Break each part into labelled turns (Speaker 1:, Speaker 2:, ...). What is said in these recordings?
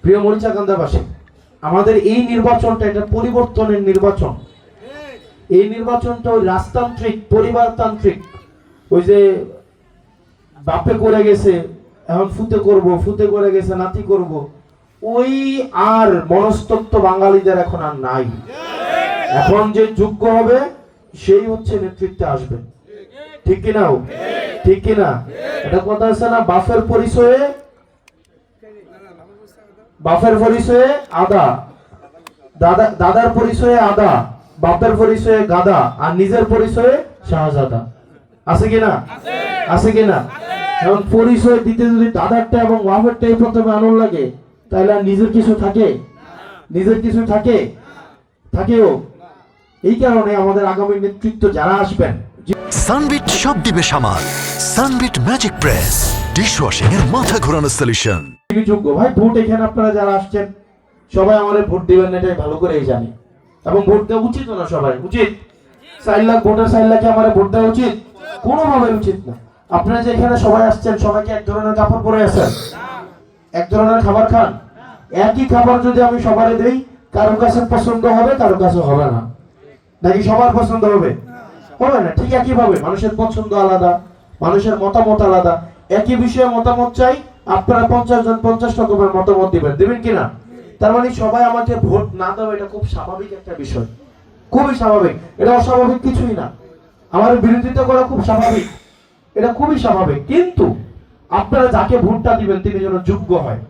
Speaker 1: প্রিয় মরিচাকান্দাবাসী, আমাদের এই নির্বাচনটা এটা পরিবর্তনের নির্বাচন। এই নির্বাচনটা ওই রাজতান্ত্রিক পরিবারতান্ত্রিক, ওই যে বাপে করে গেছে এখন ফুতে করব, ফুতে করে গেছে নাতি করব, ওই আর মনস্তত্ত্ব বাঙালিদের এখন আর নাই। এখন যে যোগ্য হবে সেই হচ্ছে নেতৃত্বে আসবে। ঠিক কিনা? ঠিক কিনা? এটা কথা আছে না, বাপের পরিচয়ে আদা, দাদার পরিচয়ে আদা, বাপের পরিচয়ে গাদা, আর নিজের পরিচয়ে শাহজাদা। আছে কিনা? আছে কিনা? এখন পরিচয় দিতে যদি দাদারটা এবং বাপেরটাই প্রথমে আনন্দ লাগে, তাহলে আর নিজের কিছু থাকে? নিজের কিছু থাকেও। এই কারণে আমাদের আগামী নেতৃত্ব যারা আসবেন,
Speaker 2: সানবিট সব দিবে সামাল। সানবিট ম্যাজিক প্রেস ডিশওয়াশিং এর মাথা ঘোরানো সলিউশন।
Speaker 1: যোগ্য ভাই ভোট, এখানে আপনারা যারা আসছেন সবাই আমাদের ভোট দিবেন, এটাই ভালো করেই জানি। এবং ভোট দেওয়া উচিত না, সবাই উচিত। 4 লাখ ভোটার, 4 লাখে আমাদের ভোট দেওয়া উচিত? কোনোভাবে উচিত না। আপনারা যে এখানে সবাই আসছেন, সবাইকে এক ধরনের কাপড় পরে আছেন, এক ধরনের খাবার খান। একই খাবার যদি আমি সবারে দেই, কারো কাছে পছন্দ হবে, কারো কাছে হবে না। নাকি সবার পছন্দ হবে? হবে না। ঠিক একইভাবে মানুষের পছন্দ আলাদা, মানুষের মতামত আলাদা। একই বিষয়ে মতামত চাই, আপনারা 50 জন 50 রকমের মতামত দিবেন কিনা? তার মানে সবাই আমাকে ভোট না দেবে, এটা খুব স্বাভাবিক একটা বিষয়, খুবই স্বাভাবিক। এটা অস্বাভাবিক কিছুই না। আমার বিরোধিতা করা খুব স্বাভাবিক, এটা খুবই স্বাভাবিক। কিন্তু আপনারা যাকে ভোটটা দিবেন তিনি যেন যোগ্য হয়,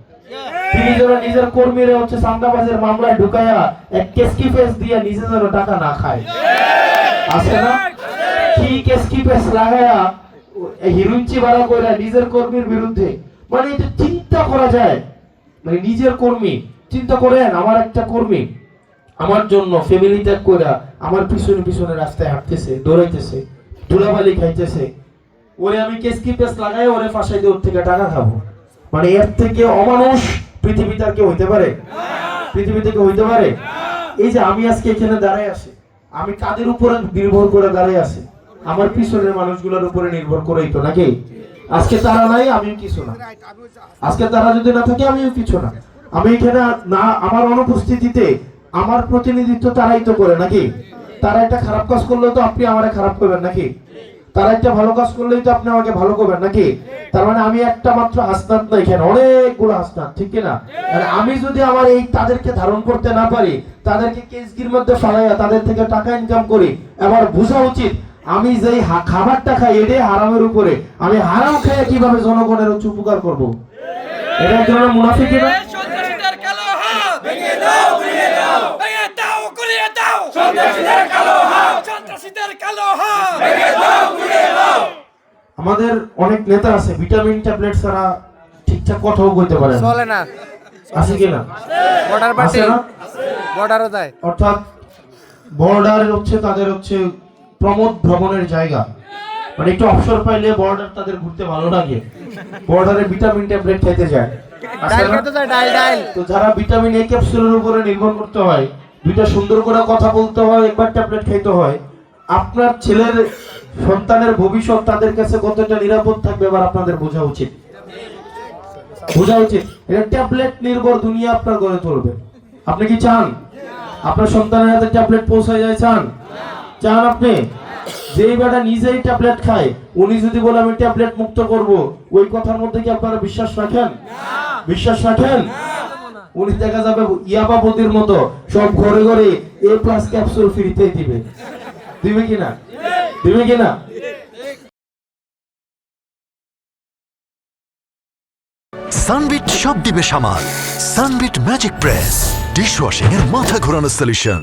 Speaker 1: তিনি যেন নিজের কর্মীরা হচ্ছে চাঁদাবাজের মামলায় ঢুকায়া এক কেসকি ফেস দিয়ে নিজে যেন টাকা না খায়। আছে না? কি কেসকি ফেস লাগায়া হিরুঞ্চি বাড়া কইরা নিজের কর্মীর বিরুদ্ধে, মানে এটা চিন্তা করা যায়? মানে নিজের কর্মী, চিন্তা করেন আমার একটা কর্মী আমার জন্য ফ্যামিলি ত্যাগ কইরা আমার পিছনে পিছনে রাস্তায় হাঁটতেছে, দৌড়াইতেছে, ধুলাবালি খাইতেছে, ওরে আমি কেসকি ফেস লাগাই ওরে ফাঁসাই দিয়ে ওর থেকে টাকা খাবো। মানে এর থেকে অমানুষ পৃথিবীতে আর কেউ হইতে পারে? পৃথিবী থেকে হইতে পারে? এই যে আমি আজকে এখানে দাঁড়ায় আছি, আমি কাদের উপরে নির্ভর করে দাঁড়ায় আছি? আমার পিছনের মানুষগুলোর উপরে নির্ভর করেই তো, নাকি? আজকে তারা নাই, আমিও কিছু না। আজকে তারা যদি না থাকে, আমিও কিছু না। আমি এখানে না, আমার অনুপস্থিতিতে আমার প্রতিনিধিত্ব তারাই তো করে, নাকি? তারা একটা খারাপ কাজ করলে তো আপনি আমারে খারাপ করবেন, নাকি? তারা একটা ভালো কাজ করলেই তো আপনি আমাকে ভালো করবেন, নাকি? তার মানে আমি একটা মাত্র হাসনাত না, এখানে অনেকগুলো হাসনাত। ঠিক কিনা? আর আমি যদি আমার এই তাদেরকে ধারণ করতে না পারি, তাদেরকে কেসগির মধ্যে ফালাইয়া তাদের থেকে টাকা ইনকাম করি, এবার বোঝা উচিত আমি যেই খাবারটা খাই এটাই হারামের উপরে, আমি হারাম খাইয়া কিভাবে জনগণের হচ্ছে উপকার করবো? এটা এক ধরনের মুনাফিকি না?
Speaker 3: সন্ত্রাসীদের কালো হাত ভেঙে দাও, ভেঙে দাও, ভেঙে দাও, গুড়িয়ে দাও। সন্ত্রাসীদের কালো হাত, সন্ত্রাসীদের কালো হাত ভেঙে দাও, গুড়িয়ে দাও।
Speaker 1: আমাদের অনেক নেতা আছে ভিটামিন ট্যাবলেট ছাড়া ঠিকঠাক কথাও বলতে পারে না,
Speaker 4: চলে না।
Speaker 1: আছে কিনা?
Speaker 4: বর্ডার পার্টি, বর্ডারও যায়।
Speaker 1: অর্থাৎ বর্ডার হচ্ছে তাদের হচ্ছে প্রমোদ ভ্রমণের জায়গা। মানে একটু অবসর পাইলে বর্ডার তাদের ঘুরতে ভালো লাগে, বর্ডারে ভিটামিন ট্যাবলেট খেতে যায়।
Speaker 4: ডাইল খেতে যায়, ডাইল।
Speaker 1: তো যারা ভিটামিন এ ক্যাপসুলের উপরে নির্ভর করতে হয়, দুইটা সুন্দর করে কথা বলতে হয়, একবার ট্যাবলেট খাইতে হয়, আপনার ছেলের সন্তানের ভবিষ্যৎ তাদের কাছে কতটা নিরাপদ থাকবে এবার আপনাদের বোঝা উচিত। বোঝা উচিত এটা ট্যাবলেট নির্ভর দুনিয়া আপনার গড়ে তুলবে। আপনি কি চান আপনার সন্তানের হাতে ট্যাবলেট পৌঁছায় যায়? চান আপনি? যেই বেটা নিজেই ট্যাবলেট খায়, উনি যদি বলে আমি ট্যাবলেট মুক্ত করব, ওই কথার মধ্যে কি আপনারা বিশ্বাস রাখেন? বিশ্বাস রাখেন? উনি দেখা যাবে ইয়াবাবতীর মতো সব ঘরে ঘরে A+ ক্যাপসুল ফ্রিতে দিবে। দিবে কিনা? দিবে কিনা?
Speaker 2: সানবিট সব দিবে সামাল। সানবিট ম্যাজিক প্রেস ডিশওয়াশিং এর মাথা ঘোরানো সলিউশন।